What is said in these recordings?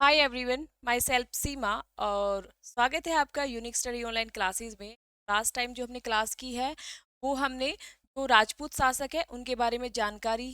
Hi everyone, my self सीमा। और स्वागत है आपका यूनिक स्टडी ऑनलाइन क्लासेस में। लास्ट टाइम जो हमने क्लास की है वो हमने जो राजपूत शासक है उनके बारे में जानकारी,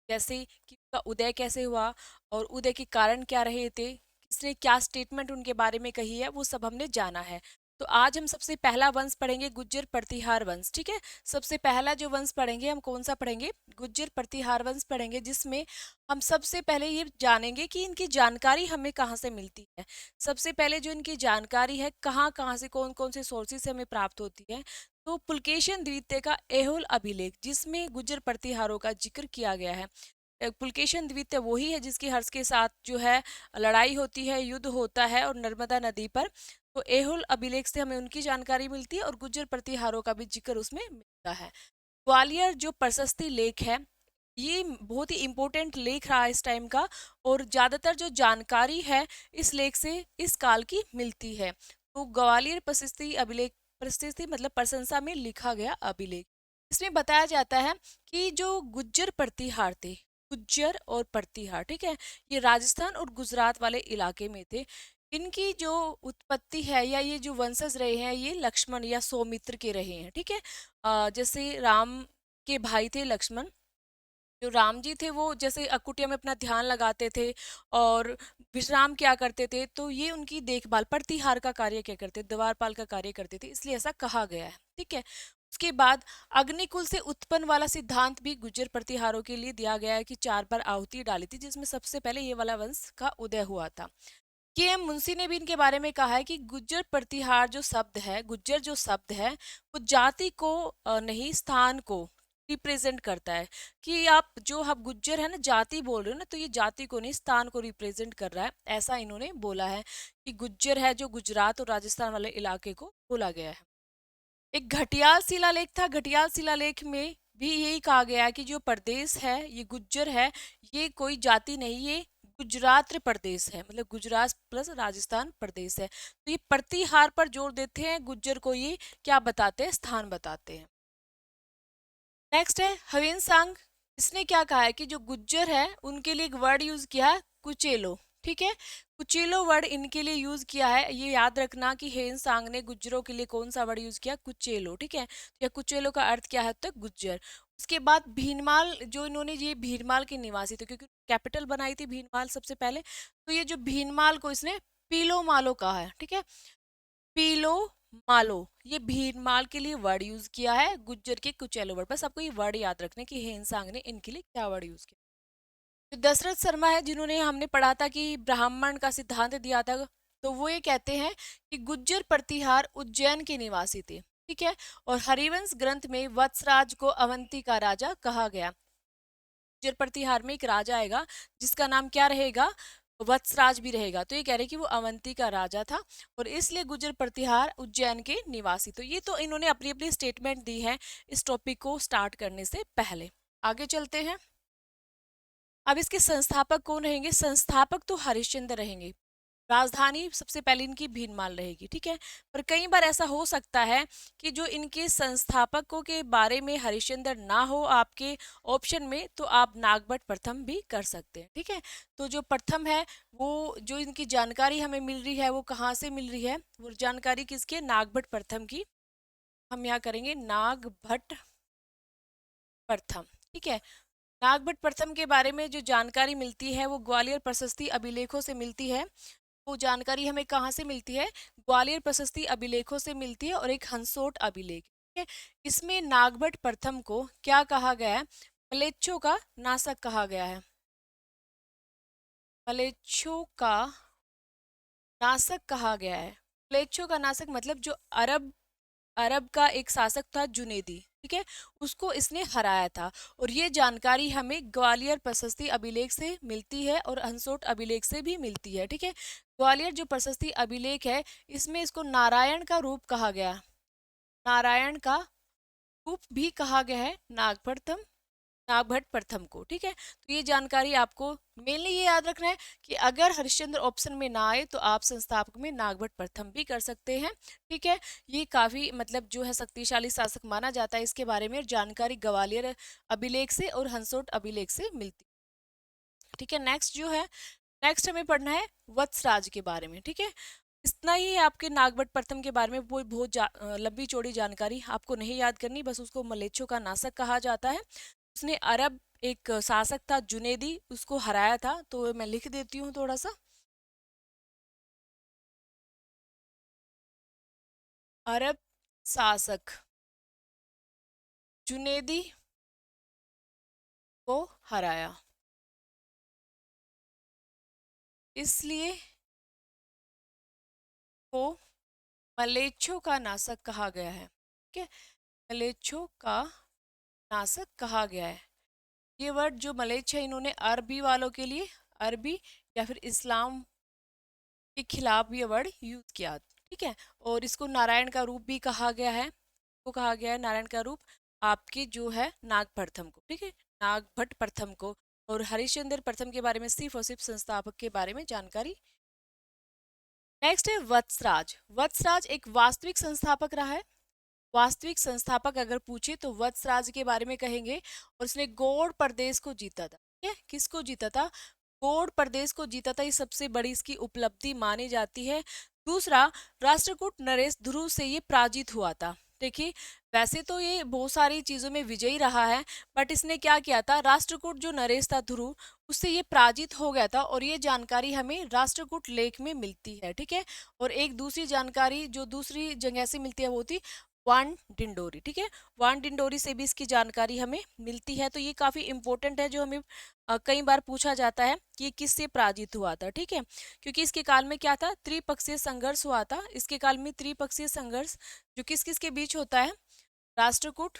जैसे कि उनका उदय कैसे हुआ और उदय के कारण क्या रहे थे, किसने क्या स्टेटमेंट उनके बारे में कही है, वो सब हमने जाना है। तो आज हम सबसे पहला वंश पढ़ेंगे गुज्जर प्रतिहार वंश। ठीक है, सबसे पहला जो वंश पढ़ेंगे हम कौन सा पढ़ेंगे? गुज्जर प्रतिहार वंश पढ़ेंगे, जिसमें हम सबसे पहले ये जानेंगे कि इनकी जानकारी हमें कहाँ से मिलती है। सबसे पहले जो इनकी जानकारी है कहाँ कहाँ से कौन कौन से सोर्सेज से हमें प्राप्त होती है, तो पुलकेशिन द्वितीय का एहोल अभिलेख, जिसमें गुज्जर प्रतिहारों का जिक्र किया गया है। पुलकेशिन द्वितीय वही है जिसकी हर्ष के साथ जो है लड़ाई होती है, युद्ध होता है और नर्मदा नदी पर। तो एहोल अभिलेख से हमें उनकी जानकारी मिलती है और गुज्जर प्रतिहारों का भी जिक्र उसमें मिलता है। ग्वालियर जो प्रशस्ति लेख है, ये बहुत ही इम्पोर्टेंट लेख रहा है इस टाइम का, और ज्यादातर जो जानकारी है इस लेख से इस काल की मिलती है। तो ग्वालियर प्रशस्ति अभिलेख, प्रशस्ति मतलब प्रशंसा में लिखा गया अभिलेख, इसमें बताया जाता है कि जो गुज्जर प्रतिहार थे, गुज्जर और प्रतिहार, ठीक है, ये राजस्थान और गुजरात वाले इलाके में थे। इनकी जो उत्पत्ति है या ये जो वंशज रहे हैं ये लक्ष्मण या सौमित्र के रहे हैं। ठीक है, जैसे राम के भाई थे लक्ष्मण, जो राम जी थे वो जैसे कुटिया में अपना ध्यान लगाते थे और विश्राम क्या करते थे, तो ये उनकी देखभाल प्रतिहार का कार्य क्या करते, द्वारपाल का कार्य करते थे, इसलिए ऐसा कहा गया है। ठीक है, उसके बाद अग्निकुल से उत्पन्न वाला सिद्धांत भी गुज्जर प्रतिहारों के लिए दिया गया है कि 4 बार आहुति डाली थी, जिसमें सबसे पहले ये वाला वंश का उदय हुआ था। के एम मुंशी ने भी इनके बारे में कहा है कि गुज्जर प्रतिहार जो शब्द है, गुज्जर जो शब्द है वो जाति को नहीं, स्थान को रिप्रेजेंट करता है। कि आप जो आप गुज्जर है ना, जाति बोल रहे हो ना, तो ये जाति को नहीं स्थान को रिप्रेजेंट कर रहा है, ऐसा इन्होंने बोला है कि गुज्जर है जो गुजरात और राजस्थान वाले इलाके को बोला गया है। एक घटियाल शिलालेख था, घटियाल शिलालेख में भी यही कहा गया है कि जो प्रदेश है ये गुज्जर है, ये कोई जाति नहीं, ये गुजरात प्रदेश है, मतलब गुजरात प्लस राजस्थान प्रदेश है। तो ये प्रतिहार पर जोर देते हैं, गुज्जर को ये क्या बताते हैं, स्थान बताते हैं। नेक्स्ट है हविन सांग। इसने क्या कहा है कि जो गुज्जर है उनके लिए एक वर्ड यूज किया है, कुचेलो। ठीक है, कुचेलो वर्ड इनके लिए यूज किया है। ये याद रखना कि हेन सांग ने गुज्जरों के लिए कौन सा वर्ड यूज किया, कुचेलो। ठीक है, तो कुचेलो का अर्थ क्या है, तो गुज्जर। उसके बाद भीनमाल, जो इन्होंने, ये भीनमाल के निवासी थे क्योंकि कैपिटल बनाई थी भीनमाल सबसे पहले, तो ये जो भीनमाल को इसने पीलो मालो कहा है। ठीक है, पीलो मालो, ये भीनमाल के लिए वर्ड यूज किया है, गुज्जर के कुचेलो वर्ड। बस आपको ये वर्ड याद रखने कि हेनसांग ने इनके लिए क्या वर्ड यूज किया। तो दशरथ शर्मा है, जिन्होंने हमने पढ़ा था कि ब्राह्मण का सिद्धांत दिया था, तो वो ये कहते हैं कि गुज्जर प्रतिहार उज्जैन के निवासी थे। ठीक है, और हरिवंश ग्रंथ में वत्सराज को अवंती का राजा कहा गया। गुज्जर प्रतिहार में एक राजा आएगा जिसका नाम क्या रहेगा, वत्सराज भी रहेगा, तो ये कह रहे कि वो अवंती का राजा था और इसलिए गुज्जर प्रतिहार उज्जैन के निवासी। तो ये तो इन्होंने अपनी अपनी स्टेटमेंट दी है इस टॉपिक को स्टार्ट करने से पहले। आगे चलते हैं। अब इसके संस्थापक कौन रहेंगे? संस्थापक तो हरिश्चंद्र रहेंगे। राजधानी सबसे पहले इनकी भीनमाल रहेगी। ठीक है, पर कई बार ऐसा हो सकता है कि जो इनके संस्थापकों के बारे में हरिश्चंद्र ना हो आपके ऑप्शन में, तो आप नागभट्ट प्रथम भी कर सकते हैं। ठीक है, तो जो प्रथम है वो, जो इनकी जानकारी हमें मिल रही है वो कहाँ से मिल रही है, वो जानकारी किसकी है, नागभट्ट प्रथम की। हम यहाँ करेंगे नागभट्ट प्रथम। ठीक है, नागभट्ट प्रथम के बारे में जो जानकारी मिलती है वो ग्वालियर प्रशस्ति अभिलेखों से मिलती है। वो जानकारी हमें कहाँ से मिलती है, ग्वालियर प्रशस्ति अभिलेखों से मिलती है, और एक हंसोट अभिलेख। ठीक है, इसमें नागभट्ट प्रथम को क्या कहा गया है, मलेच्छों का नाशक कहा गया है। मलेच्छों का नाशक कहा गया है। मलेच्छों का नाशक मतलब जो अरब अरब का एक शासक था जुनेदी, ठीक है, उसको इसने हराया था। और ये जानकारी हमें ग्वालियर प्रशस्ति अभिलेख से मिलती है और हंसोट अभिलेख से भी मिलती है। ठीक है, ग्वालियर जो प्रशस्ति अभिलेख है इसमें इसको नारायण का रूप कहा गया, नारायण का रूप भी कहा गया है नागप्रथम, नागभट्ट प्रथम को। ठीक है, तो ये जानकारी आपको मेनली ये याद रखना है कि अगर हरिश्चंद्र ऑप्शन में ना आए तो आप संस्थापक में नागभट्ट प्रथम भी कर सकते हैं। ठीक है, ये काफी मतलब जो है शक्तिशाली शासक माना जाता है, इसके बारे में जानकारी ग्वालियर अभिलेख से और हंसोट अभिलेख से मिलती है। ठीक है, नेक्स्ट जो है नेक्स्ट हमें पढ़ना है वत्सराज के बारे में, ठीक है। इतना ही है आपके नागभट्ट प्रथम के बारे में, वो बहुत लंबी चौड़ी जानकारी आपको नहीं याद करनी, बस उसको मलेच्छों का नाशक कहा जाता है। उसने अरब एक शासक था जुनेदी, उसको हराया था, तो मैं लिख देती हूँ थोड़ा सा। अरब शासक जुनेदी को हराया, इसलिए को मलेच्छों का नाशक कहा गया है, ठीक है। मलेच्छों का नाशक कहा गया है। ये वर्ड जो मलेच्छ है, इन्होंने अरबी वालों के लिए, अरबी या फिर इस्लाम के खिलाफ ये वर्ड यूज किया, ठीक है। और इसको नारायण का रूप भी कहा गया है, को कहा गया है नारायण का रूप आपके जो है नाग प्रथम को, ठीक है, नागभट्ट प्रथम को। और हरिश्चंद्र प्रथम के बारे में सिर्फ और सिर्फ संस्थापक के बारे में जानकारी। नेक्स्ट है वत्सराज। वत्सराज एक वास्तविक संस्थापक रहा है। वास्तविक संस्थापक अगर पूछे तो वत्सराज के बारे में कहेंगे, और उसने गौड़ प्रदेश को जीता था, ठीक है। किसको जीता था? गौड़ प्रदेश को जीता था, ये सबसे बड़ी इसकी उपलब्धि मानी जाती है। दूसरा, राष्ट्रकूट नरेश ध्रुव से ये पराजित हुआ था। देखिए, वैसे तो ये बहुत सारी चीजों में विजयी रहा है, बट इसने क्या किया था, राष्ट्रकूट जो नरेश था ध्रुव, उससे ये पराजित हो गया था, और ये जानकारी हमें राष्ट्रकूट लेख में मिलती है, ठीक है। और एक दूसरी जानकारी जो दूसरी जगह से मिलती है वो थी वान डिंडोरी, ठीक है। वान डिंडोरी से भी इसकी जानकारी हमें मिलती है, तो ये काफी इंपॉर्टेंट है, जो हमें कई बार पूछा जाता है कि ये किससे पराजित हुआ था, ठीक है। क्योंकि इसके काल में क्या था, त्रिपक्षीय संघर्ष हुआ था। इसके काल में त्रिपक्षीय संघर्ष जो किस किस के बीच होता है, राष्ट्रकूट,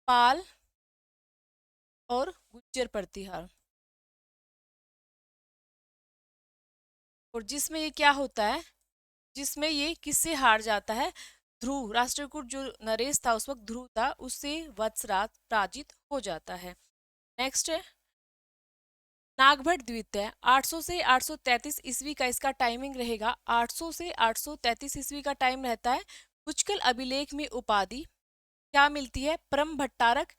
पाल और गुज्जर प्रतिहार। और जिसमें ये क्या होता है, जिसमें ये किससे हार जाता है, ध्रुव, राष्ट्रकूट जो नरेश था उस वक्त ध्रुव था, उससे वत्सराज पराजित हो जाता है। नेक्स्ट है नागभट्ट द्वितीय। 800 से 833 ईस्वी का इसका टाइमिंग रहेगा। 800 से 833 ईस्वी का टाइम रहता है। पुष्कल अभिलेख में उपाधि क्या मिलती है, परम भट्टारक,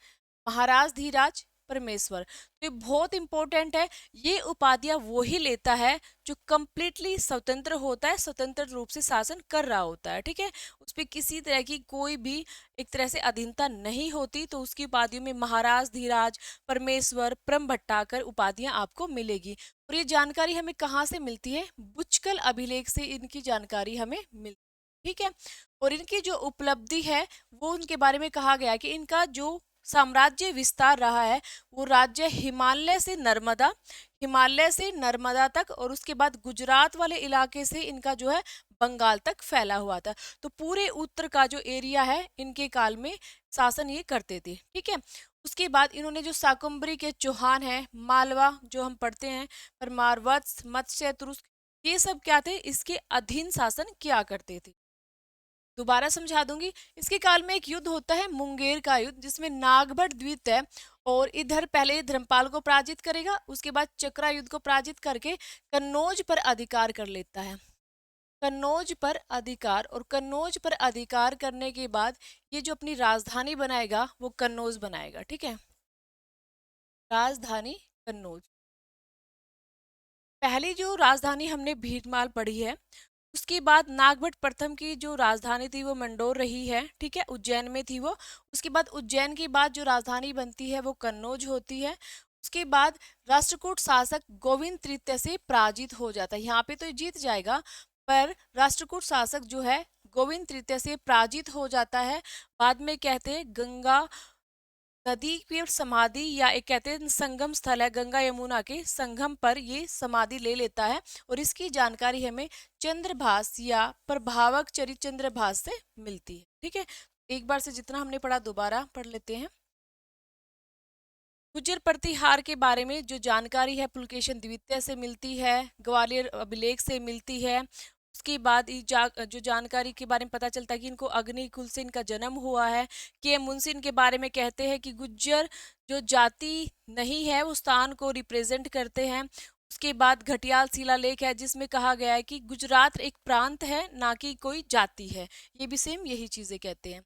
महाराज धीराज, परमेश्वर। तो ये बहुत इंपॉर्टेंट है। ये उपाधियां वो ही लेता है जो कंप्लीटली स्वतंत्र होता है, स्वतंत्र रूप से शासन कर रहा होता है, ठीक है। उस पर किसी तरह की कोई भी एक तरह से अधीनता नहीं होती, तो उसकी उपाधियों में महाराज धीराज, परमेश्वर, परम भट्टाकर उपाधियां आपको मिलेगी। और ये जानकारी हमें कहाँ से मिलती है, बुचकल अभिलेख से इनकी जानकारी हमें मिलती है, ठीक है। और इनकी जो उपलब्धि है वो उनके बारे में कहा गया कि इनका जो साम्राज्य विस्तार रहा है वो राज्य हिमालय से नर्मदा, हिमालय से नर्मदा तक, और उसके बाद गुजरात वाले इलाके से इनका जो है बंगाल तक फैला हुआ था। तो पूरे उत्तर का जो एरिया है इनके काल में शासन ये करते थे, ठीक है। उसके बाद इन्होंने जो शाकंभरी के चौहान है, मालवा जो हम पढ़ते हैं, परमार, वत्स, मत्स्य, तुरुस्क, ये सब क्या थे, इसके अधीन शासन किया करते थे। दोबारा समझा दूंगी। इसके काल में एक युद्ध होता है, मुंगेर का युद्ध, जिसमें नागभट्ट द्वित है, और इधर पहले धर्मपाल को पराजित करेगा, उसके बाद चक्रा युद्ध को पराजित करके कन्नौज पर अधिकार कर लेता है। कन्नौज पर अधिकार, और कन्नौज पर अधिकार करने के बाद ये जो अपनी राजधानी बनाएगा वो कन्नौज बनाएगा, ठीक है। राजधानी कन्नौज। पहली जो राजधानी हमने भीटमाल पढ़ी है, उसके बाद नागभट्ट प्रथम की जो राजधानी थी वो मंडोर रही है, ठीक है, उज्जैन में थी वो। उसके बाद उज्जैन के बाद जो राजधानी बनती है वो कन्नौज होती है। उसके बाद राष्ट्रकूट शासक गोविंद तृतीय से पराजित हो जाता है। यहाँ पे तो ये जीत जाएगा, पर राष्ट्रकूट शासक जो है गोविंद तृतीय से पराजित हो जाता है। बाद में कहते हैं गंगा नदी की समाधि, या एक कहते हैं संगम स्थल है, गंगा यमुना के संगम पर ये समाधि ले लेता है। और इसकी जानकारी हमें चंद्रभास या प्रभावक चरित चंद्रभास से मिलती है, ठीक है। एक बार से जितना हमने पढ़ा दोबारा पढ़ लेते हैं। गुर्जर प्रतिहार के बारे में जो जानकारी है पुलकेशन द्वितीय से मिलती है, ग्वालियर अभिलेख से मिलती है। उसके बाद जो जानकारी के बारे में पता चलता है कि इनको अग्निकुल से इनका जन्म हुआ है। के मुंशी इनके बारे में कहते हैं कि गुज्जर जो जाति नहीं है वो स्थान को रिप्रेजेंट करते हैं। उसके बाद घटियाल शिलालेख है जिसमें कहा गया है कि गुजरात एक प्रांत है, ना कि कोई जाति है। ये भी सेम यही चीजें कहते हैं।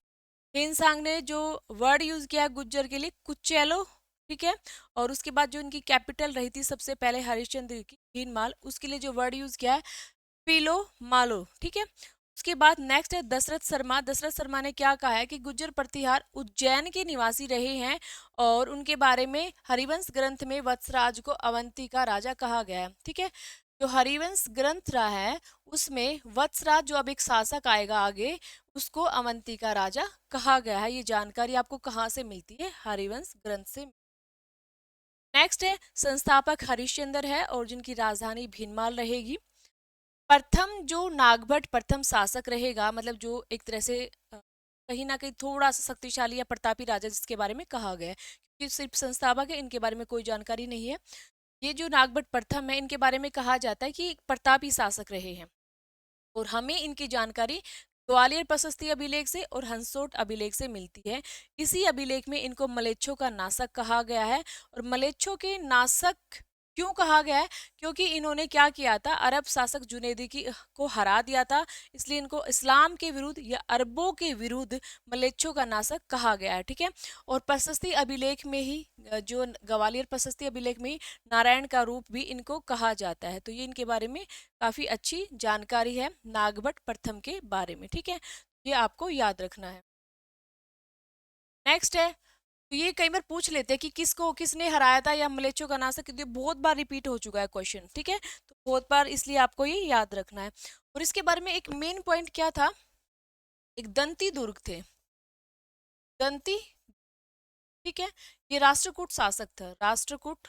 हिंसांग ने जो वर्ड यूज किया है गुज्जर के लिए, कुचेलो, ठीक है। और उसके बाद जो इनकी कैपिटल रही थी सबसे पहले हरिश्चंद्र की भीनमाल, उसके लिए जो वर्ड यूज किया है पीलो मालो, ठीक है। उसके बाद नेक्स्ट है दशरथ शर्मा। दशरथ शर्मा ने क्या कहा है कि गुर्जर प्रतिहार उज्जैन के निवासी रहे हैं और उनके बारे में हरिवंश ग्रंथ में वत्सराज को अवंती का राजा कहा गया है, ठीक है। जो हरिवंश ग्रंथ रहा है उसमें वत्सराज जो अब एक शासक आएगा आगे, उसको अवंती का राजा कहा गया है। ये जानकारी आपको कहाँ से मिलती है? हरिवंश ग्रंथ से। नेक्स्ट है संस्थापक हरिश्चंद्र है और जिनकी राजधानी भीनमाल रहेगी। प्रथम जो नागभट्ट प्रथम शासक रहेगा, मतलब जो एक तरह से कहीं ना कहीं थोड़ा सा शक्तिशाली या प्रतापी राजा जिसके बारे में कहा गया है, क्योंकि सिर्फ संस्थापक है, इनके बारे में कोई जानकारी नहीं है। ये जो नागभट्ट प्रथम है इनके बारे में कहा जाता है कि एक प्रतापी शासक रहे हैं और हमें इनकी जानकारी ग्वालियर प्रशस्ति अभिलेख से और हंसोट अभिलेख से मिलती है। इसी अभिलेख में इनको मलेच्छों का नासक कहा गया है। और मलेच्छों के नासक क्यों कहा गया है? क्योंकि इन्होंने क्या किया था, अरब शासक जुनैदी की को हरा दिया था, इसलिए इनको इस्लाम के विरुद्ध या अरबों के विरुद्ध मलेच्छों का नासक कहा गया है, ठीक है। और प्रशस्ति अभिलेख में ही जो ग्वालियर प्रशस्ति अभिलेख में ही नारायण का रूप भी इनको कहा जाता है। तो ये इनके बारे में काफी अच्छी जानकारी है नागभट्ट प्रथम के बारे में, ठीक है। ये आपको याद रखना है। नेक्स्ट है, तो ये कई बार पूछ लेते हैं कि किसको किसने हराया था या मलेच्छों का नासक, क्योंकि बहुत बार रिपीट हो चुका है क्वेश्चन, ठीक है। तो बहुत बार इसलिए आपको ये याद रखना है। और इसके बारे में एक मेन पॉइंट क्या था, एक दंती दुर्ग थे, दंती, ठीक है। ये राष्ट्रकूट शासक था, राष्ट्रकूट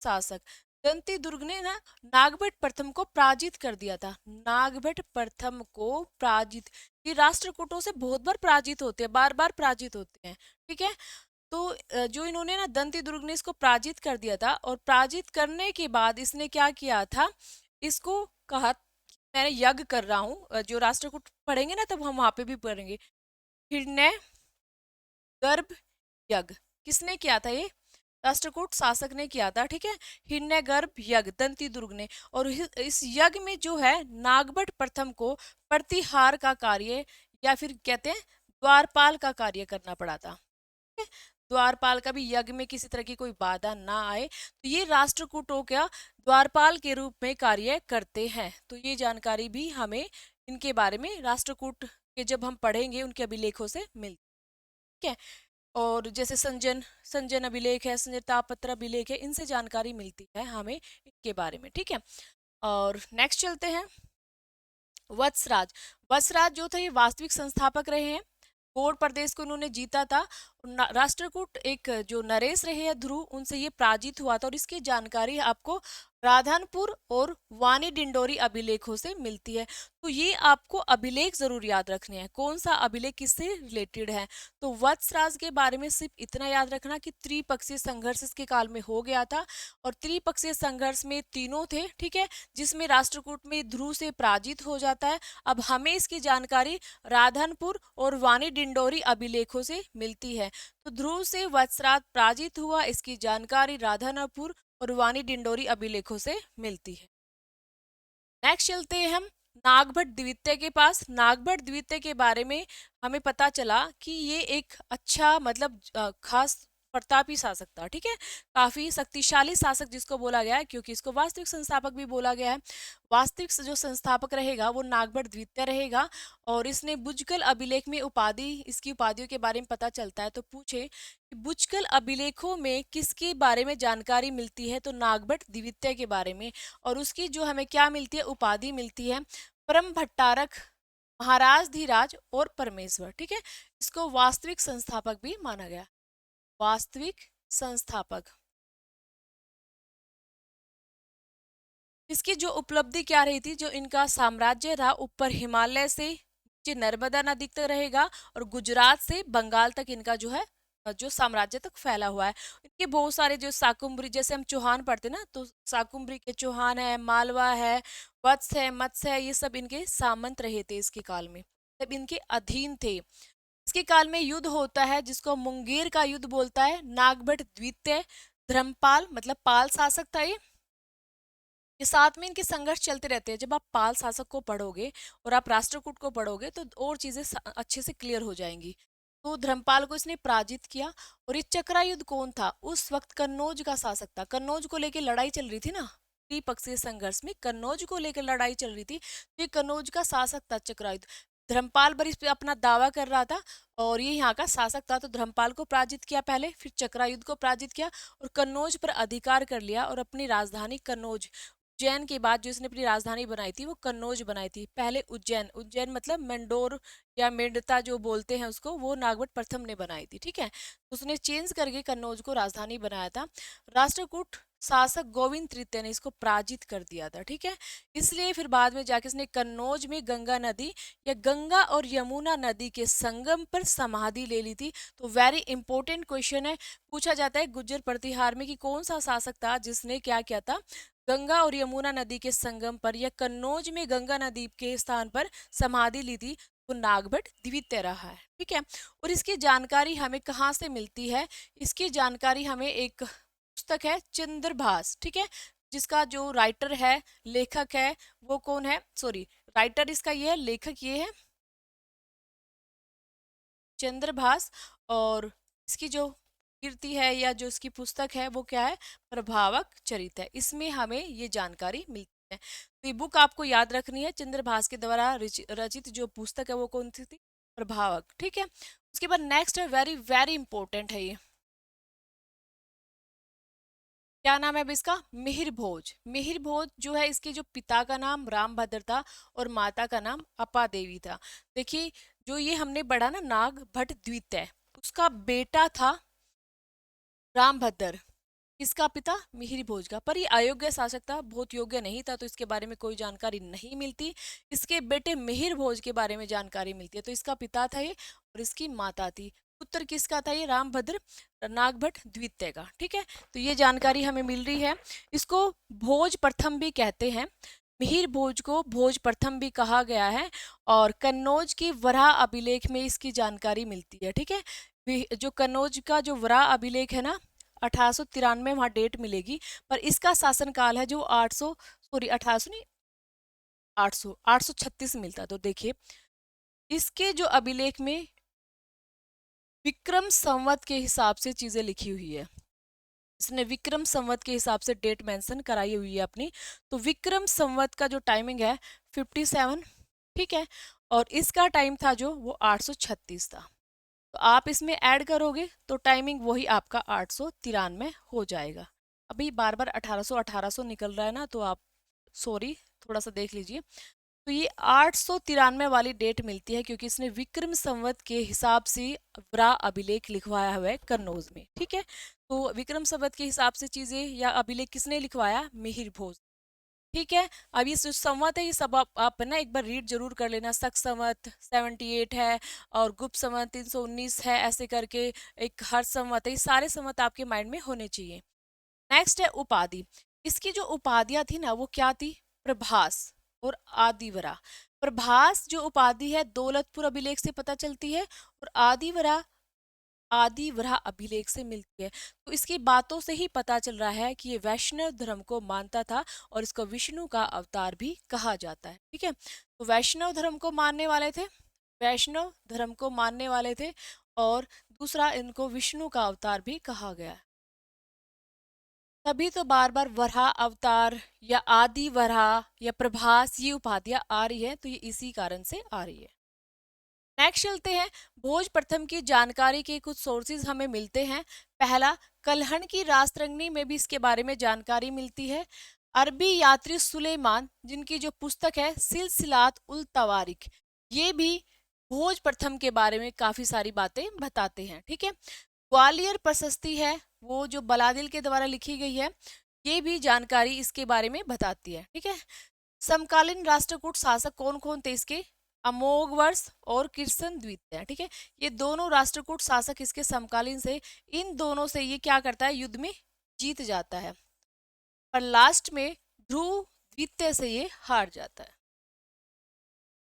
शासक। दंती दुर्ग ने ना नागभट्ट प्रथम को पराजित कर दिया था, नागभट्ट प्रथम को पराजित। ये राष्ट्रकूटों से बहुत बार पराजित होते हैं, बार बार पराजित होते हैं, ठीक है। तो जो इन्होंने ना दंती दुर्ग ने इसको पराजित कर दिया था और पराजित करने के बाद इसने क्या किया था, इसको कहा मैं यज्ञ कर रहा हूँ। जो राष्ट्रकूट पढ़ेंगे ना तब हम वहां पे भी पढ़ेंगे, हिरण्य गर्भ यज्ञ। किसने किया था? ये राष्ट्रकूट शासक ने किया था, ठीक है। हिरण्यगर्भ यज्ञ दंती दुर्ग ने। और इस यज्ञ में जो है नागभट्ट प्रथम को प्रतिहार का कार्य या फिर कहते हैं द्वारपाल का कार्य करना पड़ा था, ठीक है? द्वारपाल का भी यज्ञ में किसी तरह की कोई बाधा ना आए, तो ये राष्ट्रकूटों का द्वारपाल के रूप में कार्य करते हैं। तो ये जानकारी भी हमें इनके बारे में राष्ट्रकूट के जब हम पढ़ेंगे उनके अभिलेखों से मिलती है, ठीक है। और जैसे संजन संजन अभिलेख है, संजयतापत्र अभिलेख है, इनसे जानकारी मिलती है हमें इनके बारे में, ठीक है। और नेक्स्ट चलते हैं, वत्सराज। वत्सराज जो थे ये वास्तविक संस्थापक रहे हैं, गोड़ प्रदेश को उन्होंने जीता था। राष्ट्रकूट एक जो नरेश रहे हैं ध्रुव, उनसे ये पराजित हुआ था। और इसकी जानकारी आपको राधनपुर और वानी डिंडोरी अभिलेखों से मिलती है। तो ये आपको अभिलेख जरूर याद रखने हैं, कौन सा अभिलेख किससे रिलेटेड है। तो वत्सराज के बारे में सिर्फ इतना याद रखना कि त्रिपक्षीय संघर्ष इसके काल में हो गया था और त्रिपक्षीय संघर्ष में तीनों थे, ठीक है, जिसमें राष्ट्रकूट में ध्रुव से पराजित हो जाता है। अब हमें इसकी जानकारी राधनपुर और वानी डिंडोरी अभिलेखों से मिलती है। तो ध्रुव से वत्सराज पराजित हुआ, इसकी जानकारी राधनपुर और वानी डिंडोरी अभिलेखों से मिलती है। नेक्स्ट चलते हैं हम नागभट्ट द्वितीय के पास। नागभट्ट द्वितीय के बारे में हमें पता चला कि ये एक अच्छा मतलब खास प्रतापी शासक था, ठीक है, काफी शक्तिशाली शासक जिसको बोला गया है, क्योंकि इसको वास्तविक संस्थापक भी बोला गया है। वास्तविक जो संस्थापक रहेगा वो नागभट्ट द्वितीय रहेगा। और इसने बुजकल अभिलेख में उपाधि, इसकी उपाधियों के बारे में पता चलता है। तो पूछे कि बुजकल अभिलेखों में किसके बारे में जानकारी मिलती है, तो नागभट्ट द्वितीय के बारे में। और उसकी जो हमें क्या मिलती है, उपाधि मिलती है परम भट्टारक, महाराज धीराज और परमेश्वर, ठीक है। इसको वास्तविक संस्थापक भी माना गया, वास्तविक संस्थापक। इसकी जो उपलब्धि क्या रही थी, जो इनका साम्राज्य रहा ऊपर हिमालय से नीचे नर्मदा नदी तक रहेगा और गुजरात से बंगाल तक इनका जो है जो साम्राज्य तक फैला हुआ है। इनके बहुत सारे जो शाकुंभरी, जैसे हम चौहान पढ़ते ना, तो शाकुंभरी के चौहान है, मालवा है, वत्स है, मत्स्य है, ये सब इनके सामंत रहे थे इसके काल में, सब इनके अधीन थे। इसके काल में युद्ध होता है जिसको मुंगेर का युद्ध बोलता है। नागभट्ट द्वितीय, धर्मपाल मतलब पाल शासक था ये साथ में इनके संघर्ष चलते रहते हैं। जब आप पाल शासक को पढ़ोगे और आप राष्ट्रकूट को पढ़ोगे तो और चीजें अच्छे से क्लियर हो जाएंगी। तो धर्मपाल को इसने पराजित किया। और ये चक्रायुद्ध कौन था? उस वक्त कन्नौज का शासक था। कन्नौज को लेकर लड़ाई चल रही थी ना, त्रिपक्षीय संघर्ष में कन्नौज को लेकर लड़ाई चल रही थी, तो ये कन्नौज का शासक था चक्रायुद्ध। धर्मपाल पर इस पे अपना दावा कर रहा था और ये यहाँ का शासक था, तो धर्मपाल को पराजित किया पहले, फिर चक्रायुद्ध को पराजित किया और कन्नौज पर अधिकार कर लिया और अपनी राजधानी कन्नौज, उज्जैन के बाद जो इसने अपनी राजधानी बनाई थी वो कन्नौज बनाई थी। पहले उज्जैन, उज्जैन मतलब मेंडोर या मेड़ता जो बोलते हैं उसको, वो नागभट्ट प्रथम ने बनाई थी, ठीक है। उसने चेंज करके कन्नौज को राजधानी बनाया था। राष्ट्रकूट शासक गोविंद तृतीय ने इसको पराजित कर दिया था, ठीक है। इसलिए फिर बाद में जाके इसने कन्नौज में गंगा नदी या गंगा और यमुना नदी के संगम पर समाधि ले ली थी। तो वेरी इंपॉर्टेंट क्वेश्चन है, पूछा जाता है गुर्जर प्रतिहार में कि कौन सा शासक था जिसने क्या किया था, गंगा और यमुना नदी के संगम पर या कन्नौज में गंगा नदी के स्थान पर समाधि ली थी। तो नागभट्ट द्वितीय रहा है, ठीक है। और इसकी जानकारी हमें कहाँ से मिलती है? इसकी जानकारी हमें एक पुस्तक है चंद्रभास, ठीक है, जिसका जो राइटर है, लेखक है, वो कौन है? सॉरी, राइटर इसका ये है, लेखक ये है चंद्रभास। और इसकी जो कीर्ति है या जो इसकी पुस्तक है वो क्या है? प्रभावक चरित है। इसमें हमें ये जानकारी मिलती है। तो ये बुक आपको याद रखनी है, चंद्रभास के द्वारा रचित जो पुस्तक है वो कौन सी थी? प्रभावक, ठीक है। उसके बाद नेक्स्ट है, वेरी वेरी इंपॉर्टेंट है ये, क्या नाम है अब इसका? मिहिर भोज। मिहिर भोज जो है, इसके जो पिता का नाम रामभद्र था और माता का नाम अपा देवी था। देखिए, जो ये हमने पढ़ा ना नाग भट्ट द्वितीय, उसका बेटा था रामभद्र, इसका पिता मिहिर भोज का। पर ये अयोग्य शासक था, बहुत योग्य नहीं था, तो इसके बारे में कोई जानकारी नहीं मिलती। इसके बेटे मिहिर भोज के बारे में जानकारी मिलती है। तो इसका पिता था ये और इसकी माता थी। पुत्र किसका था? ये रामभद्र नागभट्ट द्वितीय का, ठीक है। तो ये जानकारी हमें मिल रही है। इसको भोज प्रथम भी कहते हैं, मिहिर भोज को भोज प्रथम भी कहा गया है। और कन्नौज की वराह अभिलेख में इसकी जानकारी मिलती है, ठीक है। जो कन्नौज का जो वराह अभिलेख है ना, 1893 वहां डेट मिलेगी, पर इसका शासनकाल है जो 800, सॉरी 1800 नहीं, 836 मिलता। तो देखिए, इसके जो अभिलेख में विक्रम संवत के हिसाब से चीजें लिखी हुई है, इसने विक्रम संवत के हिसाब से डेट मेंशन कराई हुई है अपनी। तो विक्रम संवत का जो टाइमिंग है 57, ठीक है, और इसका टाइम था जो वो 836 था। तो आप इसमें ऐड करोगे तो टाइमिंग वही आपका 893 हो जाएगा। अभी बार बार 1800 निकल रहा है ना, तो आप सॉरी थोड़ा सा देख लीजिए। तो ये 893 वाली डेट मिलती है क्योंकि इसने विक्रम संवत के हिसाब से वराह अभिलेख लिखवाया हुआ है कन्नौज में, ठीक है। तो विक्रम संवत के हिसाब से चीजें या अभिलेख किसने लिखवाया? मिहिर भोज, ठीक है। अब ये जो संवत है ये सब आप ना एक बार रीड जरूर कर लेना। शक संवत 78 है और गुप्त संवत 319 है, ऐसे करके एक हर्ष संवत है, ये सारे संवत आपके माइंड में होने चाहिए। नेक्स्ट है उपाधि। इसकी जो उपाधियां थी ना वो क्या थी? प्रभास और आदिवरा। प्रभास जो उपाधि है दौलतपुर अभिलेख से पता चलती है और आदिवरा आदिवरा अभिलेख से मिलती है। तो इसकी बातों से ही पता चल रहा है कि ये वैष्णव धर्म को मानता था और इसको विष्णु का अवतार भी कहा जाता है, ठीक है। तो वैष्णव धर्म को मानने वाले थे, वैष्णव धर्म को मानने वाले थे, और दूसरा इनको विष्णु का अवतार भी कहा गया है। तभी तो बार बार वराह अवतार या आदि वराह या प्रभास ये उपाधियां आ रही है, तो ये इसी कारण से आ रही है। नेक्स्ट चलते हैं, भोज प्रथम की जानकारी के कुछ सोर्सेज हमें मिलते हैं। पहला, कलहण की रास्तरंगिणी में भी इसके बारे में जानकारी मिलती है। अरबी यात्री सुलेमान जिनकी जो पुस्तक है सिलसिलात उल तवारिख, ये भी भोज प्रथम के बारे में काफी सारी बातें बताते हैं, ठीक है। ग्वालियर प्रशस्ति है वो जो बलादिल के द्वारा लिखी गई है, ये भी जानकारी इसके बारे में बताती है, ठीक है। समकालीन राष्ट्रकूट शासक कौन कौन थे इसके? अमोघवर्ष और कृष्ण द्वितीय, ठीक है। ये दोनों राष्ट्रकूट शासक इसके समकालीन से, इन दोनों से ये क्या करता है? युद्ध में जीत जाता है, पर लास्ट में ध्रुव द्वितीय से ये हार जाता है।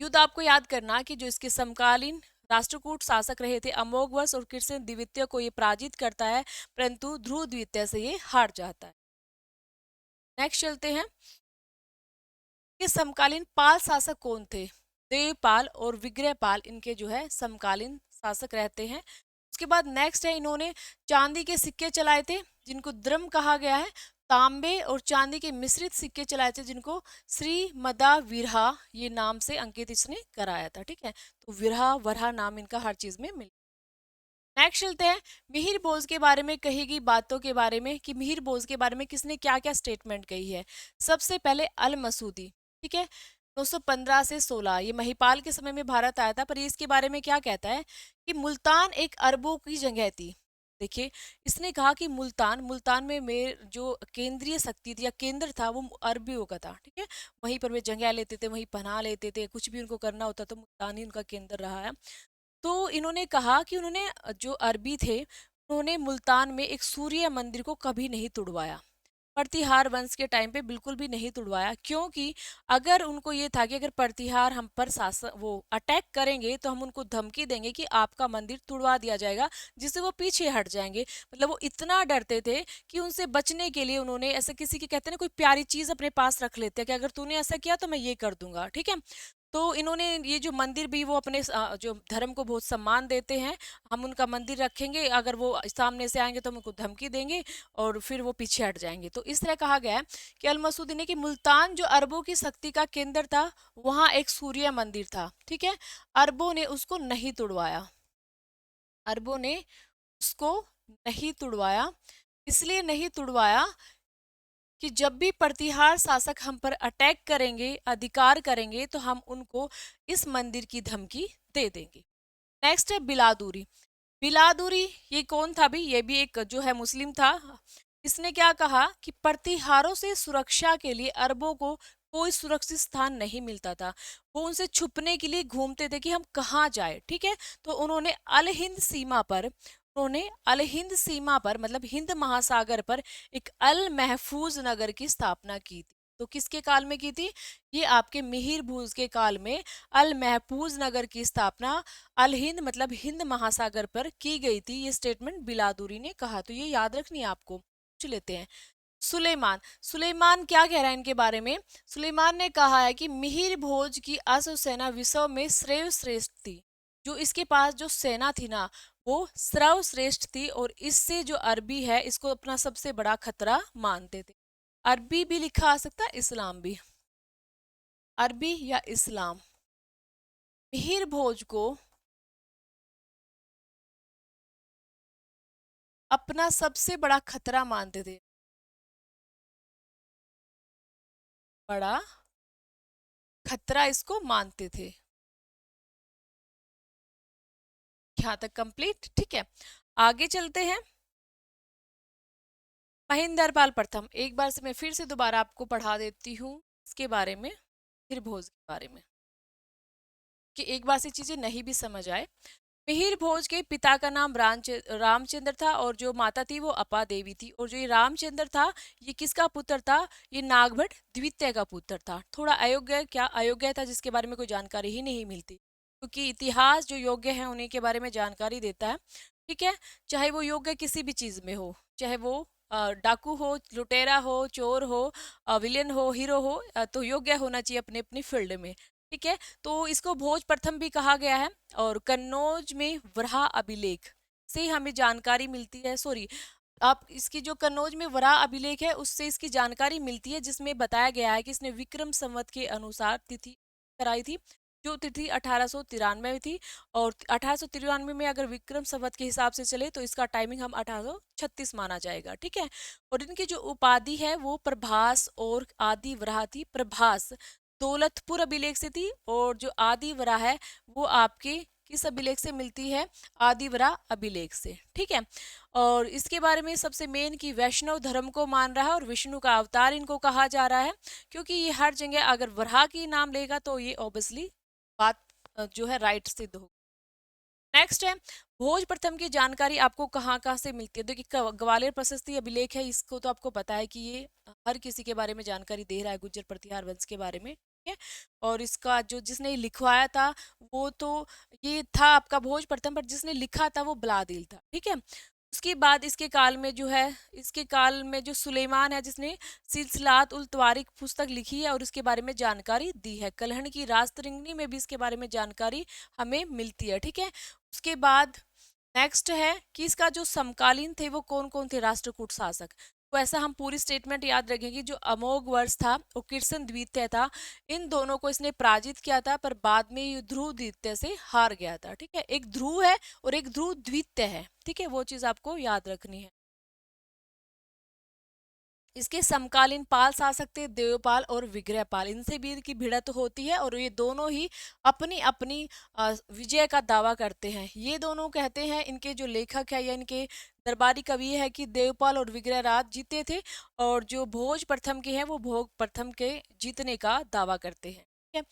युद्ध आपको याद करना कि जो इसके समकालीन राष्ट्रकूट शासक रहे थे अमोघवर्ष और कृष्ण द्वितीय को ये पराजित करता है, परंतु ध्रुव द्वितीय से ये हार जाता है। नेक्स्ट चलते हैं, ये समकालीन पाल शासक कौन थे? देवपाल और विग्रहपाल इनके जो है समकालीन शासक रहते हैं। उसके बाद नेक्स्ट है, इन्होंने चांदी के सिक्के चलाए थे जिनको द्रम कहा गया है। तांबे और चांदी के मिश्रित सिक्के चलाए थे जिनको श्री मदा विरहा ये नाम से अंकित इसने कराया था। ठीक है, तो विरहा वरहा नाम इनका हर चीज में मिल। नेक्स्ट चलते हैं मिहिर बोज के बारे में कही गई बातों के बारे में कि मिहिर बोज के बारे में किसने क्या क्या स्टेटमेंट कही है। सबसे पहले अल मसूदी, ठीक है, 915 से 16, ये महिपाल के समय में भारत आया था। पर ये इसके बारे में क्या कहता है कि मुल्तान एक अरबों की जगह थी। देखिए, इसने कहा कि मुल्तान मुल्तान में जो केंद्रीय शक्ति थी या केंद्र था वो अरबियों का था। ठीक है, वहीं पर वे जंगह लेते थे, वहीं पनाह लेते थे, कुछ भी उनको करना होता तो मुल्तान ही उनका केंद्र रहा है। तो इन्होंने कहा कि उन्होंने जो अरबी थे उन्होंने मुल्तान में एक सूर्य मंदिर को कभी नहीं तुड़वाया। प्रतिहार वंश के टाइम पे बिल्कुल भी नहीं तुड़वाया, क्योंकि अगर उनको ये था कि अगर प्रतिहार हम पर शासन वो अटैक करेंगे तो हम उनको धमकी देंगे कि आपका मंदिर तुड़वा दिया जाएगा, जिससे वो पीछे हट जाएंगे। मतलब वो इतना डरते थे कि उनसे बचने के लिए उन्होंने ऐसे किसी की कहते हैं ना कोई प्यारी चीज अपने पास रख लेते हैं कि अगर तूने ऐसा किया तो मैं ये कर दूंगा। ठीक है, तो इन्होंने ये जो मंदिर भी वो अपने जो धर्म को बहुत सम्मान देते हैं। हम उनका मंदिर रखेंगे, अगर वो सामने से आएंगे तो हम उनको धमकी देंगे और फिर वो पीछे हट जाएंगे। तो इस तरह कहा गया है कि अल मसूदी ने कि मुल्तान जो अरबों की शक्ति का केंद्र था वहां एक सूर्य मंदिर था। ठीक है, अरबों ने उसको नहीं तुड़वाया, अरबों ने उसको नहीं तुड़वाया। इसलिए नहीं तुड़वाया कि जब भी प्रतिहार शासक हम पर अटैक करेंगे, अधिकार करेंगे, तो हम उनको इस मंदिर की धमकी दे देंगे। नेक्स्ट है बिलादुरी। बिलादुरी ये कौन था भी? ये भी एक जो है मुस्लिम था। इसने क्या कहा कि प्रतिहारों से सुरक्षा के लिए अरबों को कोई सुरक्षित स्थान नहीं मिलता था। वो उनसे छुपने के लिए घूमते थे कि हम कहाँ जाए। ठीक है, तो उन्होंने अल हिंद सीमा पर, उन्होंने अल हिंद सीमा पर मतलब हिंद महासागर पर एक अल महफूज नगर की स्थापना की थी। तो किसके काल में की थी? ये आपके मिहिर भूज के काल में अल महफूज नगर की स्थापना अल हिंद मतलब हिंद महासागर पर की गई थी। ये स्टेटमेंट बिलादुरी ने कहा, तो ये याद रखनी है आपको। पूछ लेते हैं सुलेमान। सुलेमान क्या कह रहा है इनके बारे में? सुलेमान ने कहा है कि मिहिर भोज की अश्व सेना विश्व में सर्वश्रेष्ठ थी। जो इसके पास जो सेना थी ना वो सर्वश्रेष्ठ थी, और इससे जो अरबी है इसको अपना सबसे बड़ा खतरा मानते थे। अरबी भी लिखा आ सकता है, इस्लाम भी, अरबी या इस्लाम। मिहिर भोज को अपना सबसे बड़ा खतरा मानते थे, बड़ा खतरा इसको मानते थे। यहाँ तक कंप्लीट। ठीक है, आगे चलते हैं। महेंद्रपाल प्रथम, एक बार से मैं फिर से दोबारा आपको पढ़ा देती हूँ इसके बारे में, फिर भोज के बारे में, कि एक बार से चीजें नहीं भी समझ आए। मिहिर भोज के पिता का नाम रामचंद्र था और जो माता थी वो अपा देवी थी। और जो ये रामचंद्र था ये किसका पुत्र था? ये नागभट्ट द्वितीय का पुत्र था। थोड़ा अयोग्य, क्या अयोग्य था जिसके बारे में कोई जानकारी ही नहीं मिलती, क्योंकि इतिहास जो योग्य है उन्हीं के बारे में जानकारी देता है। ठीक है, चाहे वो योग्य किसी भी चीज में हो, चाहे वो डाकू हो, लुटेरा हो, चोर हो, विलेन हो, हीरो हो, तो योग्य होना चाहिए अपने अपनी फील्ड में। ठीक है, तो इसको भोज प्रथम भी कहा गया है। और कन्नौज में वराह अभिलेख से हमें जानकारी मिलती है, सॉरी, आप इसकी जो कन्नौज में वराह अभिलेख है उससे इसकी जानकारी मिलती है, जिसमें बताया गया है कि इसने विक्रम संवत के अनुसार तिथि कराई थी, जो तिथि 1893 में थी। और 1893 में अगर विक्रम संवत के हिसाब से चले तो इसका टाइमिंग हम 1836 माना जाएगा। ठीक है, और इनकी जो उपाधि है वो प्रभास और आदि वराह थी। प्रभास दौलतपुर अभिलेख से थी, और जो आदि वराह है वो आपके किस अभिलेख से मिलती है? आदिवरा अभिलेख से। ठीक है, और इसके बारे में सबसे मेन कि वैष्णव धर्म को मान रहा है और विष्णु का अवतार इनको कहा जा रहा है, क्योंकि ये हर जगह अगर वराह की नाम लेगा तो ये ऑब्वियसली बात जो है राइट सिद्ध हो। नेक्स्ट है भोज प्रथम की जानकारी आपको कहाँ कहाँ से मिलती है? देखिए ग्वालियर प्रशस्ति अभिलेख है, इसको तो आपको पता है कि ये हर किसी के बारे में जानकारी दे रहा है, गुर्जर प्रतिहार वंश के बारे में। ठीक है, और इसका जो जिसने लिखवाया था वो तो ये था आपका भोज प्रथम, पर जिसने लिखा था वो ब्लादिल था। ठीक है, उसके बाद इसके काल में जो है, इसके काल में जो सुलेमान है जिसने सिलसिलात उल तवारिक पुस्तक लिखी है और इसके बारे में जानकारी दी है। कलहण की राजतरंगिणी में भी इसके बारे में जानकारी हमें मिलती है। ठीक है, उसके बाद नेक्स्ट है कि इसका जो समकालीन थे वो कौन कौन थे राष्ट्रकूट शासक। तो ऐसा हम पूरी स्टेटमेंट याद रखेंगे। जो अमोघ वर्ष था वो कृष्ण द्वितीय था, इन दोनों को इसने पराजित किया था, पर बाद में ये ध्रुव द्वितीय से हार गया था। ठीक है, एक ध्रुव है और एक ध्रुव द्वितीय है। ठीक है, वो चीज आपको याद रखनी है। इसके समकालीन पाल शासक थे देवपाल और विग्रहपाल, इनसे भी इनकी भिड़त होती है और ये दोनों ही अपनी अपनी विजय का दावा करते हैं। ये दोनों कहते हैं, इनके जो लेखक है या इनके दरबारी कवि है, कि देवपाल और विग्रहराज जीते थे और जो भोज प्रथम के हैं वो भोग प्रथम के जीतने का दावा करते हैं। ठीक है,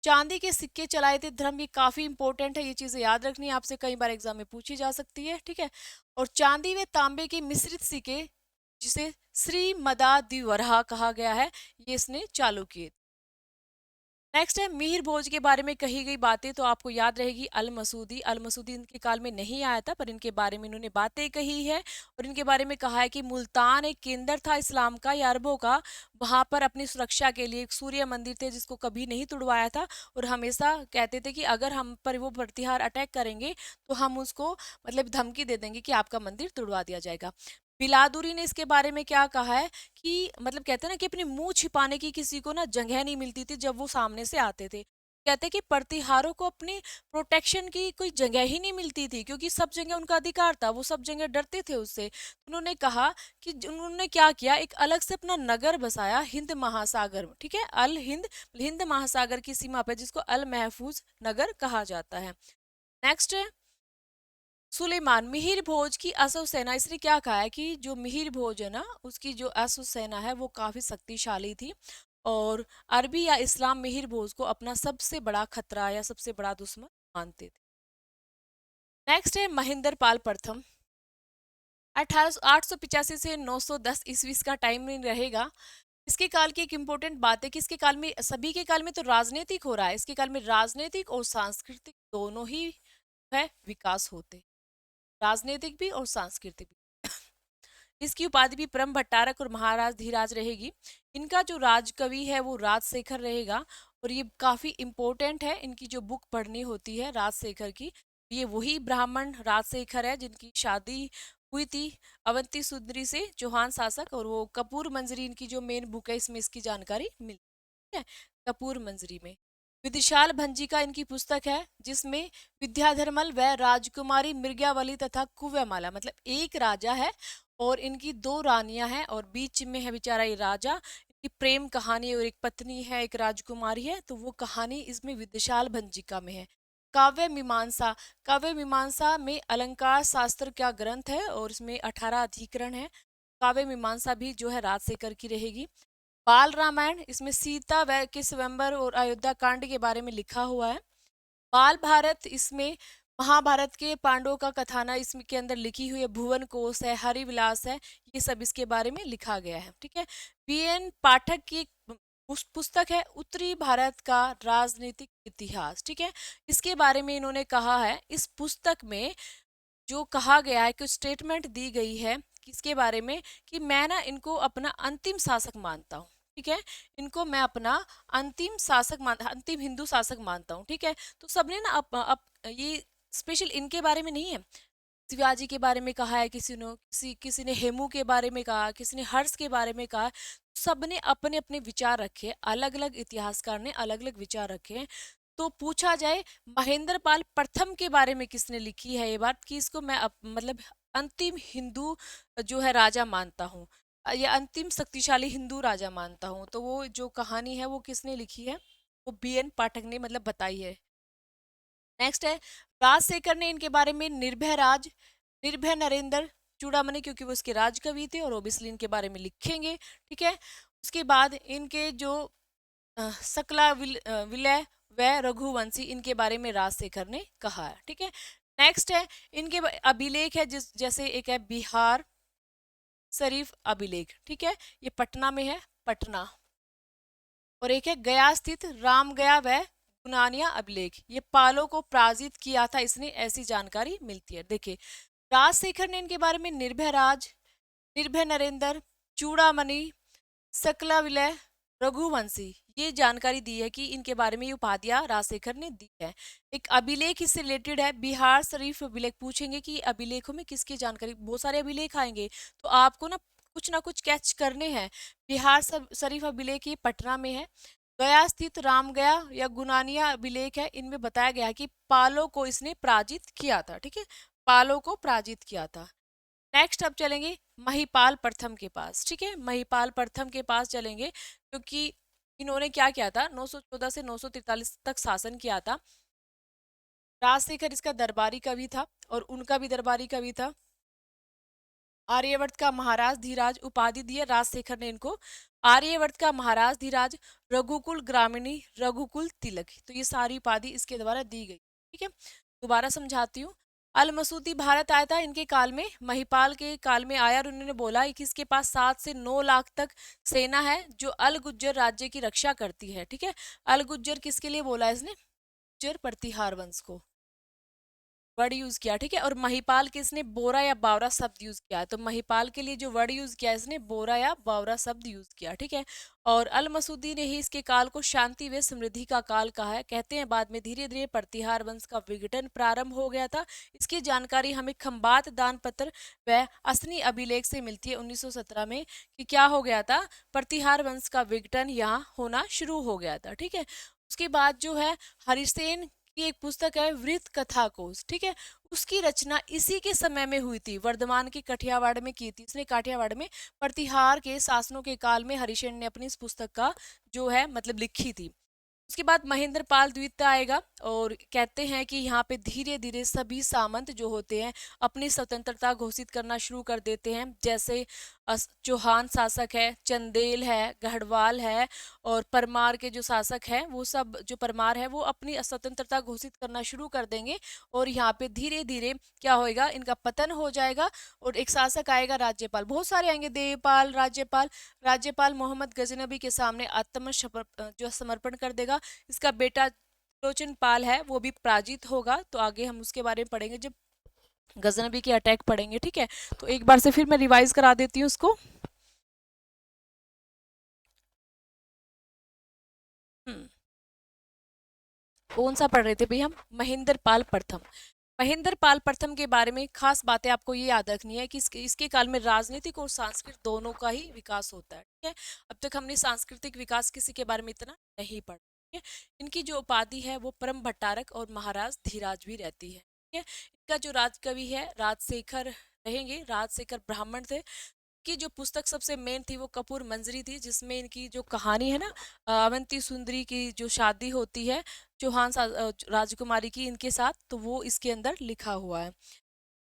चांदी के सिक्के चलाए थे धर्म, ये काफी इंपॉर्टेंट है, ये चीजें याद रखनी है, आपसे कई बार एग्जाम में पूछी जा सकती है। ठीक है, और चांदी व तांबे के मिश्रित सिक्के जिसे श्री मदादिवरहा कहा गया है, ये इसने चालू किए। नेक्स्ट है मिहिर भोज के बारे में कही गई बातें, तो आपको याद रहेगी अल मसूदी। अल मसूदी इनके काल में नहीं आया था, पर इनके बारे में इन्होंने बातें कही है और इनके बारे में कहा है कि मुल्तान एक केंद्र था इस्लाम का या अरबों का, वहां पर अपनी सुरक्षा के लिए एक सूर्य मंदिर थे जिसको कभी नहीं तुड़वाया था, और हमेशा कहते थे कि अगर हम पर वो प्रतिहार अटैक करेंगे तो हम उसको मतलब धमकी दे देंगे कि आपका मंदिर तुड़वा दिया जाएगा। बिलादुरी ने इसके बारे में क्या कहा है कि मतलब कहते हैं ना कि अपनी मुंह छिपाने की किसी को ना जगह नहीं मिलती थी जब वो सामने से आते थे। कहते कि प्रतिहारों को अपनी प्रोटेक्शन की कोई जगह ही नहीं मिलती थी, क्योंकि सब जगह उनका अधिकार था, वो सब जगह डरते थे उससे। तो उन्होंने कहा कि उन्होंने क्या किया, एक अलग से अपना नगर बसाया हिंद महासागर में। ठीक है, अल हिंद, हिंद महासागर की सीमा पे, जिसको अल महफूज नगर कहा जाता है। नेक्स्ट है सुलेमान। मिहिर भोज की असव सेना, इसने क्या कहा है कि जो मिहिर भोज है ना, उसकी जो असव सेना है वो काफी शक्तिशाली थी और अरबी या इस्लाम मिहिर भोज को अपना सबसे बड़ा खतरा या सबसे बड़ा दुश्मन मानते थे। नेक्स्ट है महेंद्र पाल प्रथम। 885 से 910 ईस्वी का टाइम रहेगा। इसके काल की एक इंपॉर्टेंट बात है कि इसके काल में, सभी के काल में तो राजनीतिक हो रहा है, इसके काल में राजनीतिक और सांस्कृतिक दोनों ही है विकास होते, राजनीतिक भी और सांस्कृतिक भी। इसकी उपाधि भी परम भट्टारक और महाराज धीराज रहेगी। इनका जो राजकवि है वो राजशेखर रहेगा, और ये काफी इंपॉर्टेंट है, इनकी जो बुक पढ़नी होती है राजशेखर की। ये वही ब्राह्मण राजशेखर है जिनकी शादी हुई थी अवंती सुंदरी से, चौहान शासक, और वो कपूर मंजरी इनकी जो मेन बुक है इसमें इसकी जानकारी मिलती है। कपूर मंजरी में विदिशाल भंजिका इनकी पुस्तक है, जिसमें विद्याधर्मल व राजकुमारी मृग्यावली तथा कुव्यमाला, मतलब एक राजा है और इनकी दो रानियां हैं और बीच में है बेचारा ये राजा। इनकी प्रेम कहानी और एक पत्नी है, एक राजकुमारी है, तो वो कहानी इसमें विदिशाल भंजिका में है। काव्य मीमांसा, काव्य मीमांसा में अलंकार शास्त्र का ग्रंथ है और इसमें 18 अधिकरण है। काव्य मीमांसा भी जो है राजशेखर की रहेगी। बाल रामायण, इसमें सीता व के स्वयंवर और अयोध्या कांड के बारे में लिखा हुआ है। बाल भारत, इसमें महाभारत के पांडवों का कथाना इसके अंदर लिखी हुई है। भुवन कोश है, हरिविलास है, ये सब इसके बारे में लिखा गया है। ठीक है, बीएन पाठक की पुस्तक है उत्तरी भारत का राजनीतिक इतिहास। ठीक है, इसके बारे में इन्होंने कहा है, इस पुस्तक में जो कहा गया है, कि स्टेटमेंट दी गई है किसके बारे में, कि मैं ना इनको अपना अंतिम शासक मानता हूँ। ठीक है, इनको मैं अपना अंतिम हिंदू शासक मानता हूँ। ठीक है, तो सबने ना ये स्पेशल इनके बारे में नहीं है, शिवाजी के बारे में कहा है, किसी ने हेमू के बारे में कहा, किसी ने हर्ष के बारे में कहा। सबने अपने अपने विचार रखे, अलग अलग इतिहासकार ने अलग अलग विचार रखे हैं। तो पूछा जाए महेंद्र पाल प्रथम के बारे में किसने लिखी है ये बात, कि इसको मैं मतलब अंतिम हिंदू जो है राजा मानता हूँ, या अंतिम शक्तिशाली हिंदू राजा मानता हूँ, तो वो जो कहानी है वो किसने लिखी है, वो बीएन पाठक ने मतलब बताई है। नेक्स्ट है राजशेखर ने इनके बारे में निर्भय राज, निर्भय नरेंद्र चूड़ामणि, क्योंकि वो इसके राजकवि थे और ओबियसली इनके बारे में लिखेंगे। ठीक है, उसके बाद इनके जो सकला विलय व रघुवंशी, इनके बारे में राजशेखर ने कहा है। ठीक है, नेक्स्ट है इनके अभिलेख है, जैसे एक है बिहार शरीफ अभिलेख। ठीक है, ये पटना में है, पटना, और एक है गया स्थित राम गया व गुनानिया अभिलेख, ये पालों को पराजित किया था इसने, ऐसी जानकारी मिलती है। देखिए राजशेखर ने इनके बारे में निर्भय राज, निर्भय नरेंद्र, चूड़ामणि, सकला विलय, रघुवंशी, ये जानकारी दी है कि इनके बारे में ये उपाधियां राजशेखर ने दी है। एक अभिलेख इससे रिलेटेड है, बिहार शरीफ अभिलेख। पूछेंगे कि अभिलेखों में किसकी जानकारी, बहुत सारे अभिलेख आएंगे तो आपको ना कुछ कैच करने हैं। बिहार शरीफ अभिलेख ये पटना में है। गया स्थित रामगया या गुनानिया अभिलेख है, इनमें बताया गया है कि पालों को इसने पराजित किया था। ठीक है, पालों को पराजित किया था। नेक्स्ट अब चलेंगे महिपाल प्रथम के पास। ठीक है, महिपाल प्रथम के पास चलेंगे क्योंकि इन्होंने क्या किया था, 914 से 943 तक शासन किया था। राजशेखर इसका दरबारी कवि था और उनका भी दरबारी कवि था। आर्यवर्त का महाराज धीराज उपाधि दी है राजशेखर ने इनको। आर्यवर्त का महाराज धीराज, रघुकुल ग्रामीणी, रघुकुल तिलक, तो ये सारी उपाधि इसके द्वारा दी गई। ठीक है, दोबारा समझाती हूँ। अल मसूदी भारत आया था इनके काल में, महिपाल के काल में आया और उन्होंने बोला कि इसके पास 7 से 9 लाख तक सेना है जो अल गुज्जर राज्य की रक्षा करती है। ठीक है, अल गुज्जर किसके लिए बोला इसने, गुज्जर प्रतिहार वंश को वर्ड यूज किया। ठीक है, और महिपाल किसने, बोरा या बावरा शब्द यूज किया है। तो महिपाल के लिए जो वर्ड यूज किया इसने बोरा या बावरा शब्द यूज किया। ठीक है, और अल मसूदी ने ही इसके काल को शांति व समृद्धि का काल कहा है। कहते हैं बाद में धीरे धीरे प्रतिहार वंश का विघटन प्रारंभ हो गया था। इसकी जानकारी हमें खंबात दान पत्र व असनी अभिलेख से मिलती है 1917 में, कि क्या हो गया था, प्रतिहार वंश का विघटन यहाँ होना शुरू हो गया था। ठीक है, उसके बाद जो है हरिसेन की एक पुस्तक है वृत्त कथा कोश। ठीक है, उसकी रचना इसी के समय में हुई थी, वर्धमान के काठियावाड़ में की थी इसने। काठियावाड़ में प्रतिहार के शासनों के काल में हरिसेन ने अपनी इस पुस्तक का जो है मतलब लिखी थी। उसके बाद महेंद्र पाल द्वितीय आएगा और कहते हैं कि यहाँ पे धीरे धीरे सभी सामंत जो होते हैं अपनी स्वतंत्रता घोषित करना शुरू कर देते हैं। जैसे चौहान शासक है, चंदेल है, गढ़वाल है और परमार के जो शासक हैं वो सब, जो परमार है वो अपनी स्वतंत्रता घोषित करना शुरू कर देंगे। और यहाँ पे धीरे धीरे क्या होएगा, इनका पतन हो जाएगा और एक शासक आएगा राज्यपाल, बहुत सारे आएंगे, देवपाल, राज्यपाल। राज्यपाल मोहम्मद गजनबी के सामने जो समर्पण कर देगा। इसका बेटा लोचन पाल है वो भी पराजित होगा, तो आगे हम उसके बारे में पढ़ेंगे जब गजनबी के अटैक पढ़ेंगे। ठीक है, तो एक बार से फिर मैं रिवाइज करा देती हूँ उसको। कौन सा पढ़ रहे थे भाई हम, महेंद्र पाल प्रथम। महेंद्र पाल प्रथम के बारे में खास बातें आपको ये याद रखनी है कि इसके काल में राजनीतिक और सांस्कृतिक दोनों का ही विकास होता है। ठीक है, अब तक हमने सांस्कृतिक विकास किसी के बारे में इतना नहीं पढ़ा। ठीक है, इनकी जो उपाधि है वो परम भट्टारक और महाराज धीराज भी रहती है। ठीक है, इनका जो राजकवि है राजशेखर रहेंगे, राजशेखर ब्राह्मण थे। की जो पुस्तक सबसे मेन थी वो कपूर मंजरी थी, जिसमें इनकी जो कहानी है ना, अवंती सुंदरी की जो शादी होती है चौहान राजकुमारी की इनके साथ, तो वो इसके अंदर लिखा हुआ है।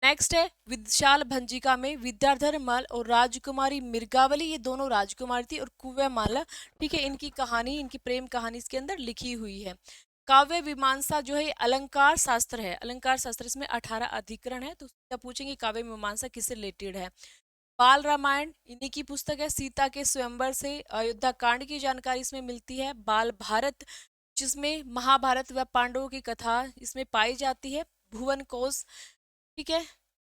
नेक्स्ट है विशाल भंजिका में विद्याधर मल और राजकुमारी मिर्गावली, ये दोनों राजकुमारी थी, और कुवे माला। ठीक है, इनकी कहानी, इनकी प्रेम कहानी इसके अंदर लिखी हुई है। काव्य मीमांसा जो है अलंकार शास्त्र है, अलंकार शास्त्र, इसमें 18 अधिकरण है। तो पूछेंगे काव्य मीमांसा किससे रिलेटेड है। बाल रामायण इन्हीं की पुस्तक है, सीता के स्वयंवर से अयोध्या कांड की जानकारी इसमें मिलती है। बाल भारत जिसमें महाभारत व पांडवों की कथा इसमें पाई जाती है। भुवन कोश, ठीक है,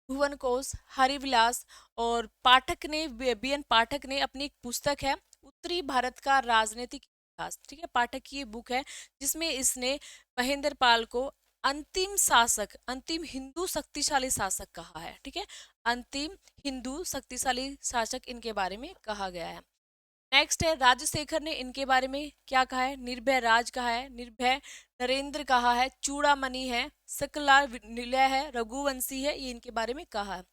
भुवन कोश, हरिविलास, और पाठक ने, बी एन पाठक ने अपनी एक पुस्तक है उत्तरी भारत का राजनीतिक इतिहास। ठीक है, पाठक की ये बुक है जिसमें इसने महेंद्र पाल को अंतिम शासक, अंतिम हिंदू शक्तिशाली शासक कहा है। ठीक है, अंतिम हिंदू शक्तिशाली शासक इनके बारे में कहा गया है। नेक्स्ट है राजशेखर ने इनके बारे में क्या कहा है, निर्भय राज कहा है, निर्भय नरेंद्र कहा है, चूड़ामणि है, सकला निलय है, रघुवंशी है, ये इनके बारे में कहा है।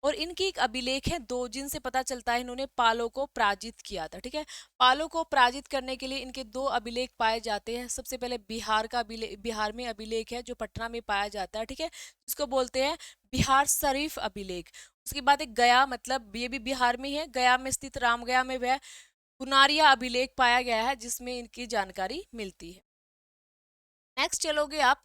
और इनकी एक अभिलेख है दो, जिनसे पता चलता है इन्होंने पालों को पराजित किया था। ठीक है, पालों को पराजित करने के लिए इनके दो अभिलेख पाए जाते हैं। सबसे पहले बिहार का अभिलेख, बिहार में अभिलेख है जो पटना में पाया जाता है। ठीक है, जिसको बोलते हैं बिहार शरीफ अभिलेख। उसके बाद एक गया, मतलब ये भी बिहार में ही है, गया में स्थित रामगया में वह पुनारिया अभिलेख पाया गया है जिसमें इनकी जानकारी मिलती है। नेक्स्ट चलोगे आप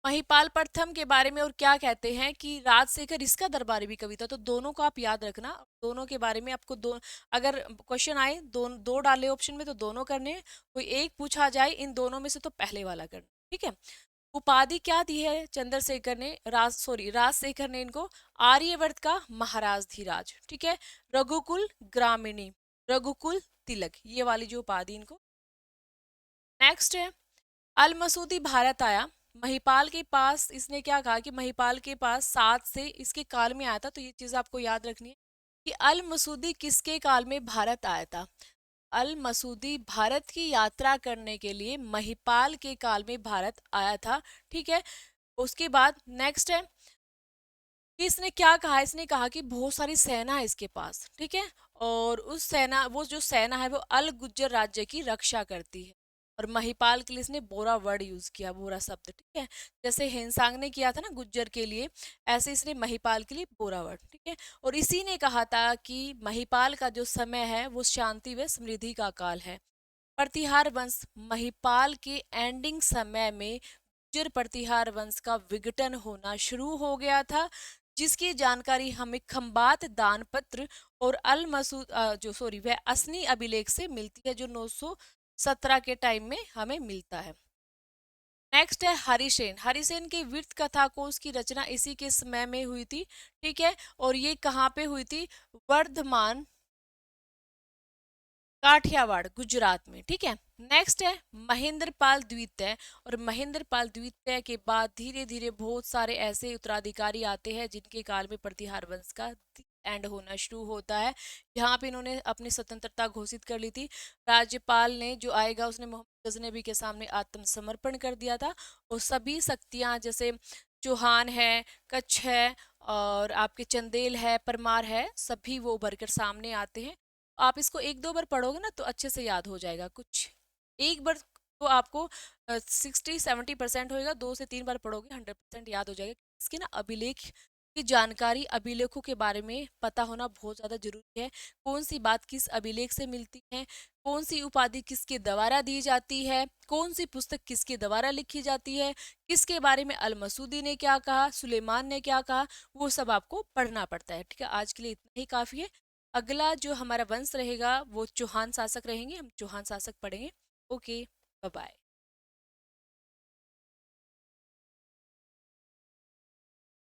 महिपाल प्रथम के बारे में, और क्या कहते हैं कि राजशेखर इसका दरबारी भी कवि था। तो दोनों को आप याद रखना, दोनों के बारे में आपको दो, अगर क्वेश्चन आए दो डाले ऑप्शन में तो दोनों करने, कोई एक पूछा जाए इन दोनों में से तो पहले वाला करना। ठीक है, उपाधि क्या दी है चंद्रशेखर ने, राजशेखर ने इनको? आर्यवर्त का महाराज धीराज, ठीक है। रघुकुल ग्रामीणी, रघुकुल तिलक, ये वाली जो उपाधि इनको। नेक्स्ट है, अल मसूदी भारत आया, महिपाल के पास इसने क्या कहा कि महिपाल के पास 7 से इसके काल में आया था, तो ये चीज आपको याद रखनी है कि अल मसूदी किसके काल में भारत आया था। अल मसूदी भारत की यात्रा करने के लिए महिपाल के काल में भारत आया था, ठीक है। उसके बाद नेक्स्ट है कि इसने क्या कहा, इसने कहा कि बहुत सारी सेना है इसके पास, ठीक है। और उस सेना, वो जो सेना है वो अल गुज्जर राज्य की रक्षा करती है। और महिपाल के लिए इसने बोरा वर्ड यूज किया, बोरा शब्द, ठीक है। जैसे हेनसांग ने किया था ना गुज्जर के लिए, ऐसे इसने महिपाल के लिए बोरा वर्ड, ठीक है। और इसी ने कहा था कि महिपाल का जो समय है वो शांति व समृद्धि का काल है। प्रतिहार वंश, महिपाल के एंडिंग समय में गुर्जर प्रतिहार वंश का विघटन होना शुरू हो गया था, जिसकी जानकारी हमें खंबात दानपत्र और अल मसूद जो सॉरी वह असनी अभिलेख से मिलती है, जो 917 के टाइम में हमें मिलता है। नेक्स्ट है हरिसेन, हरिसेन की वीर कथा कोश की रचना इसी के समय में हुई थी, ठीक है। और ये कहाँ पे हुई थी? वर्धमान, काठियावाड़, गुजरात में, ठीक है। नेक्स्ट है महेंद्रपाल द्वितीय, और महेंद्रपाल द्वितीय के बाद धीरे धीरे बहुत सारे ऐसे उत्तराधिकारी आते हैं जिनके काल में प्रतिहार वंश का एंड होना शुरू होता है। यहाँ पे इन्होंने अपनी स्वतंत्रता घोषित कर ली थी। राज्यपाल ने जो आएगा उसने मोहम्मद गजनबी के सामने आत्मसमर्पण कर दिया था, और सभी शक्तियां जैसे चौहान है, कच्छ है, और आपके चंदेल है, परमार है, सभी वो उभर कर सामने आते हैं। आप इसको एक दो बार पढ़ोगे ना तो अच्छे से याद हो जाएगा। कुछ एक बार तो आपको 60-70% होएगा, 2 से 3 बार पढ़ोगे 100% याद हो जाएगा। इसके ना अभिलेख की जानकारी, अभिलेखों के बारे में पता होना बहुत ज्यादा जरूरी है। कौन सी बात किस अभिलेख से मिलती है, कौन सी उपाधि किसके द्वारा दी जाती है, कौन सी पुस्तक किसके द्वारा लिखी जाती है, किसके बारे में अल मसूदी ने क्या कहा, सुलेमान ने क्या कहा, वो सब आपको पढ़ना पड़ता है, ठीक है। आज के लिए इतना ही काफी है। अगला जो हमारा वंश रहेगा वो चौहान शासक रहेंगे, हम चौहान शासक पढ़ेंगे। Okay, bye bye.